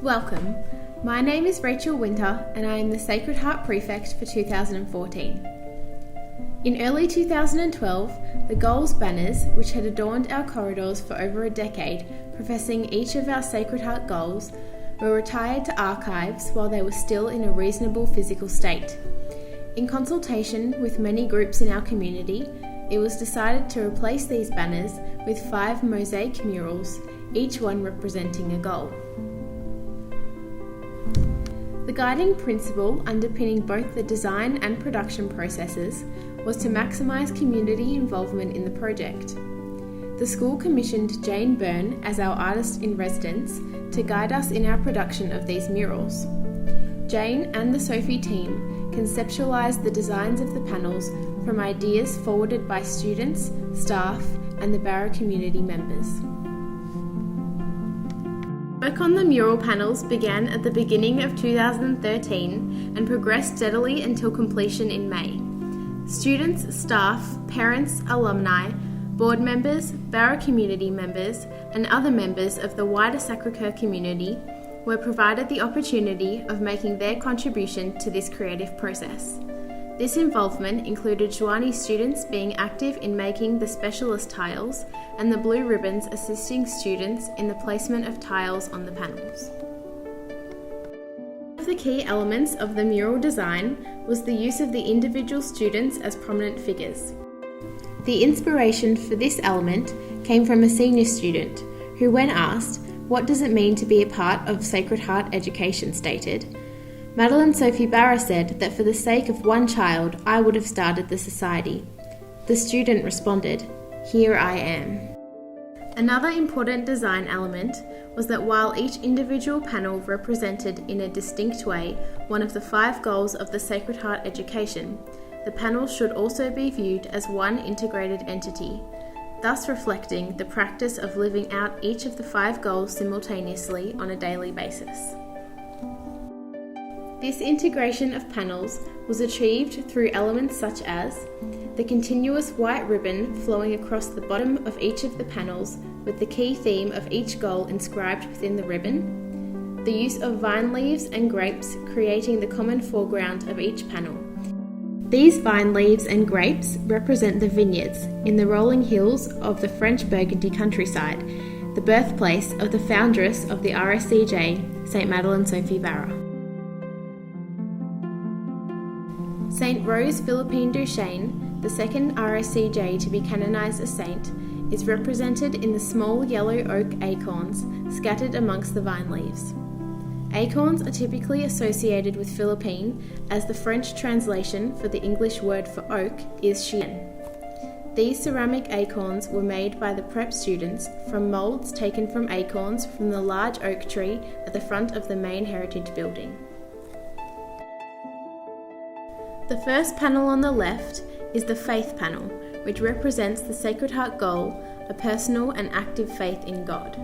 Welcome. My name is Rachel Winter and I am the Sacred Heart Prefect for 2014. In early 2012, the goals banners, which had adorned our corridors for over a decade, professing each of our Sacred Heart goals, were retired to archives while they were still in a reasonable physical state. In consultation with many groups in our community, it was decided to replace these banners with 5 mosaic murals, each one representing a goal. The guiding principle underpinning both the design and production processes was to maximise community involvement in the project. The school commissioned Jane Byrne as our artist in residence to guide us in our production of these murals. Jane and the Sophie team conceptualised the designs of the panels from ideas forwarded by students, staff and the Barra community members. Work on the mural panels began at the beginning of 2013 and progressed steadily until completion in May. Students, staff, parents, alumni, board members, Barra community members and other members of the wider Sacre Coeur community were provided the opportunity of making their contribution to this creative process. This involvement included Joanie students being active in making the specialist tiles and the blue ribbons assisting students in the placement of tiles on the panels. One of the key elements of the mural design was the use of the individual students as prominent figures. The inspiration for this element came from a senior student who, when asked, "What does it mean to be a part of Sacred Heart education?" stated, "Madeleine Sophie Barra said that for the sake of one child, I would have started the society." The student responded, "Here I am." Another important design element was that while each individual panel represented in a distinct way one of the 5 goals of the Sacred Heart education, the panels should also be viewed as one integrated entity, thus reflecting the practice of living out each of the 5 goals simultaneously on a daily basis. This integration of panels was achieved through elements such as the continuous white ribbon flowing across the bottom of each of the panels with the key theme of each goal inscribed within the ribbon, the use of vine leaves and grapes creating the common foreground of each panel. These vine leaves and grapes represent the vineyards in the rolling hills of the French Burgundy countryside, the birthplace of the foundress of the RSCJ, St. Madeleine Sophie Barra. St. Rose Philippine Duchesne, the second RSCJ to be canonised a saint, is represented in the small yellow oak acorns scattered amongst the vine leaves. Acorns are typically associated with Philippine, as the French translation for the English word for oak is chien. These ceramic acorns were made by the prep students from moulds taken from acorns from the large oak tree at the front of the main heritage building. The first panel on the left is the faith panel, which represents the Sacred Heart goal, a personal and active faith in God.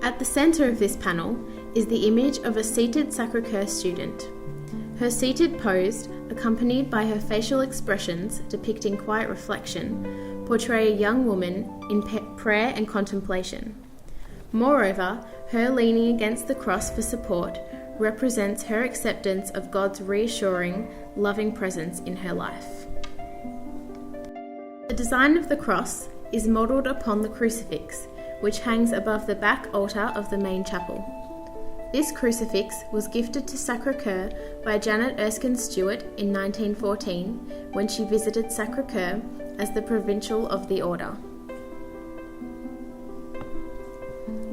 At the centre of this panel is the image of a seated Sacre Coeur student. Her seated pose, accompanied by her facial expressions depicting quiet reflection, portray a young woman in prayer and contemplation. Moreover, her leaning against the cross for support represents her acceptance of God's reassuring, loving presence in her life. The design of the cross is modelled upon the crucifix, which hangs above the back altar of the main chapel. This crucifix was gifted to Sacre Coeur by Janet Erskine Stewart in 1914 when she visited Sacre Coeur as the provincial of the order.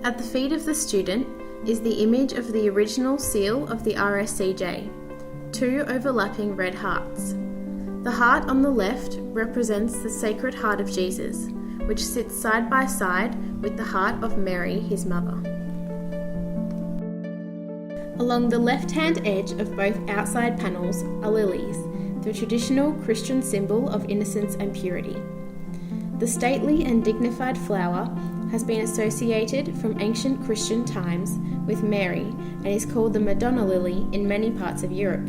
At the feet of the student is the image of the original seal of the RSCJ, 2 overlapping red hearts. The heart on the left represents the Sacred Heart of Jesus, which sits side by side with the heart of Mary, his mother. Along the left-hand edge of both outside panels are lilies, the traditional Christian symbol of innocence and purity. The stately and dignified flower has been associated from ancient Christian times with Mary and is called the Madonna lily in many parts of Europe.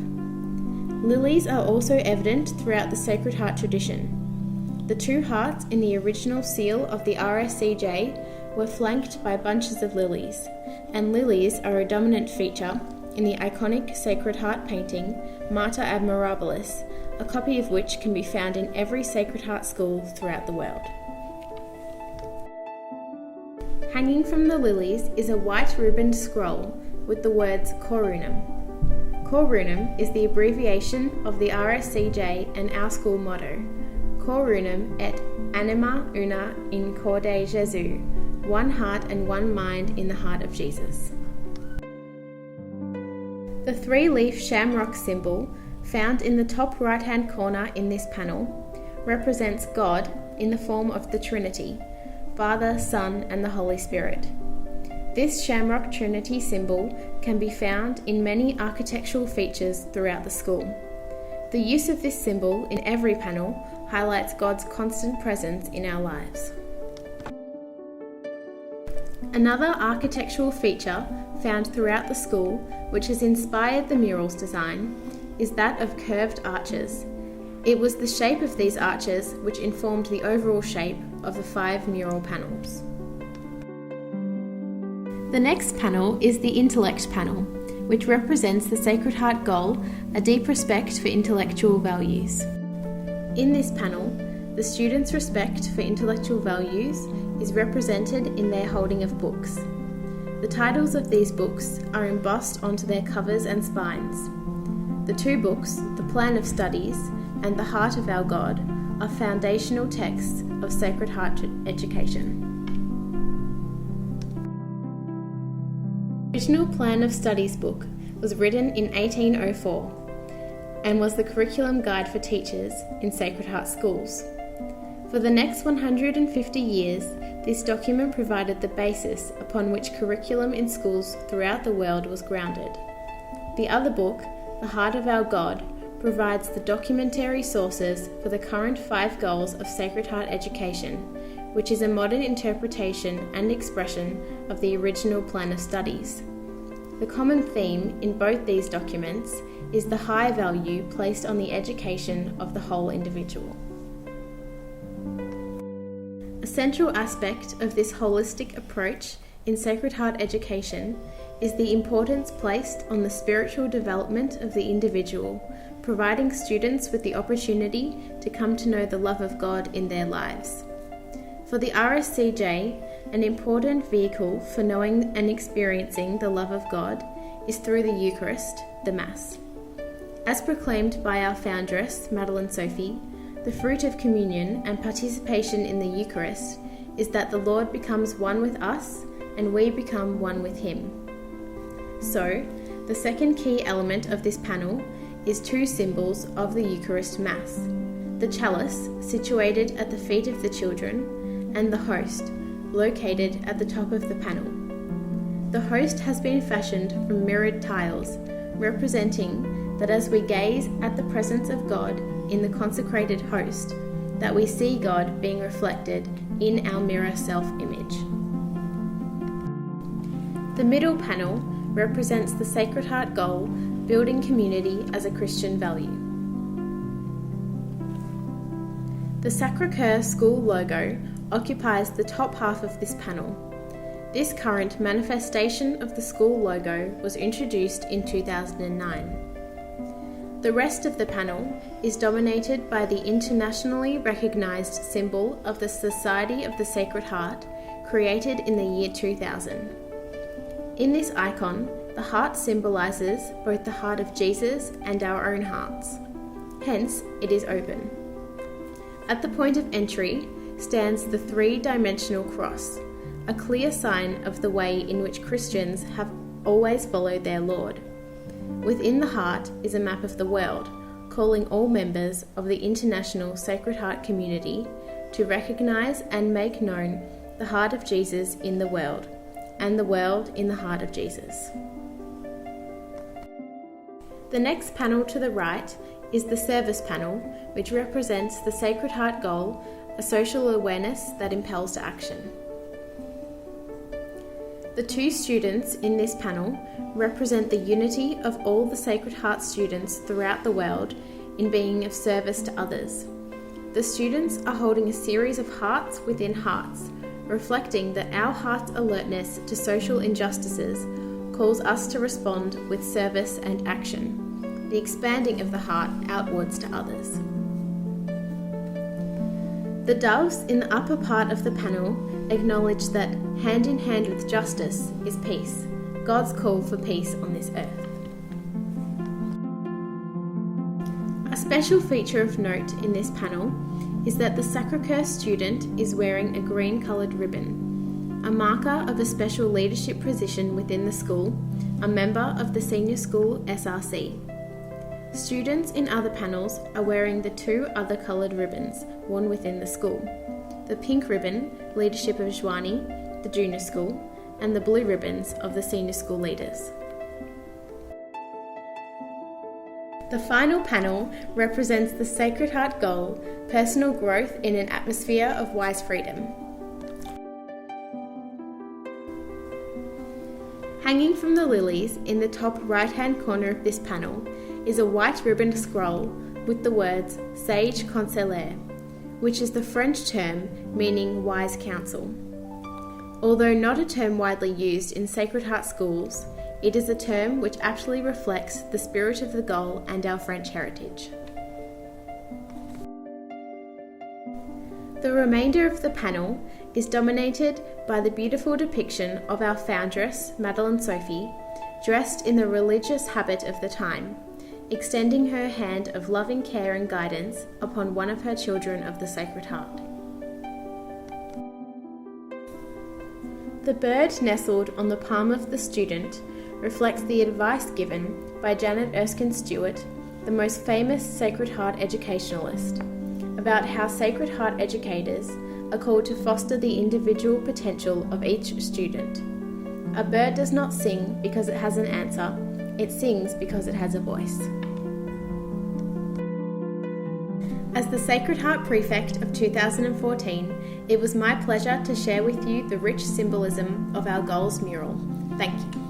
Lilies are also evident throughout the Sacred Heart tradition. The 2 hearts in the original seal of the RSCJ were flanked by bunches of lilies, and lilies are a dominant feature in the iconic Sacred Heart painting Mater Admirabilis, a copy of which can be found in every Sacred Heart school throughout the world. Hanging from the lilies is a white ribboned scroll with the words Corunum. Corunum is the abbreviation of the RSCJ and our school motto, Corunum et anima una in corde Jesu, one heart and one mind in the heart of Jesus. The three-leaf shamrock symbol, found in the top right-hand corner in this panel, represents God in the form of the Trinity, Father, Son, and the Holy Spirit. This shamrock Trinity symbol can be found in many architectural features throughout the school. The use of this symbol in every panel highlights God's constant presence in our lives. Another architectural feature found throughout the school, which has inspired the murals design, is that of curved arches. It was the shape of these arches which informed the overall shape of the 5 mural panels. The next panel is the intellect panel, which represents the Sacred Heart goal, a deep respect for intellectual values. In this panel, the students' respect for intellectual values is represented in their holding of books. The titles of these books are embossed onto their covers and spines. The 2 books, The Plan of Studies and The Heart of Our God, are foundational texts of Sacred Heart education. The original Plan of Studies book was written in 1804 and was the curriculum guide for teachers in Sacred Heart schools. For the next 150 years, this document provided the basis upon which curriculum in schools throughout the world was grounded. The other book, The Heart of Our God, provides the documentary sources for the current 5 goals of Sacred Heart education, which is a modern interpretation and expression of the original Plan of Studies. The common theme in both these documents is the high value placed on the education of the whole individual. A central aspect of this holistic approach in Sacred Heart education is the importance placed on the spiritual development of the individual, providing students with the opportunity to come to know the love of God in their lives. For the RSCJ, an important vehicle for knowing and experiencing the love of God is through the Eucharist, the Mass. As proclaimed by our foundress, Madeline Sophie, the fruit of communion and participation in the Eucharist is that the Lord becomes one with us and we become one with Him. So, the second key element of this panel is 2 symbols of the Eucharist Mass: the chalice, situated at the feet of the children, and the host, located at the top of the panel. The host has been fashioned from mirrored tiles, representing that as we gaze at the presence of God in the consecrated host, that we see God being reflected in our mirror self-image. The middle panel represents the Sacred Heart goal, building community as a Christian value. The Sacre Coeur school logo occupies the top half of this panel. This current manifestation of the school logo was introduced in 2009. The rest of the panel is dominated by the internationally recognised symbol of the Society of the Sacred Heart, created in the year 2000. In this icon, the heart symbolises both the heart of Jesus and our own hearts. Hence, it is open. At the point of entry stands the 3-dimensional cross, a clear sign of the way in which Christians have always followed their Lord. Within the heart is a map of the world, calling all members of the international Sacred Heart community to recognise and make known the heart of Jesus in the world, and the world in the heart of Jesus. The next panel to the right is the service panel, which represents the Sacred Heart goal, a social awareness that impels to action. The 2 students in this panel represent the unity of all the Sacred Heart students throughout the world in being of service to others. The students are holding a series of hearts within hearts, reflecting that our heart's alertness to social injustices calls us to respond with service and action, the expanding of the heart outwards to others. The doves in the upper part of the panel acknowledge that hand in hand with justice is peace, God's call for peace on this earth. A special feature of note in this panel is that the Sacre Coeur student is wearing a green coloured ribbon, a marker of a special leadership position within the school, a member of the senior school SRC. Students in other panels are wearing the two other coloured ribbons worn within the school. The pink ribbon, leadership of Joanie, the junior school, and the blue ribbons of the senior school leaders. The final panel represents the Sacred Heart goal, personal growth in an atmosphere of wise freedom. Hanging from the lilies in the top right-hand corner of this panel is a white ribbon scroll with the words Sage Conseiller, which is the French term meaning wise counsel. Although not a term widely used in Sacred Heart schools, it is a term which aptly reflects the spirit of the goal and our French heritage. The remainder of the panel is dominated by the beautiful depiction of our foundress, Madeleine Sophie, dressed in the religious habit of the time, extending her hand of loving care and guidance upon one of her children of the Sacred Heart. The bird nestled on the palm of the student reflects the advice given by Janet Erskine Stewart, the most famous Sacred Heart educationalist, about how Sacred Heart educators are called to foster the individual potential of each student. A bird does not sing because it has an answer, it sings because it has a voice. As the Sacred Heart Prefect of 2014, it was my pleasure to share with you the rich symbolism of our goals mural. Thank you.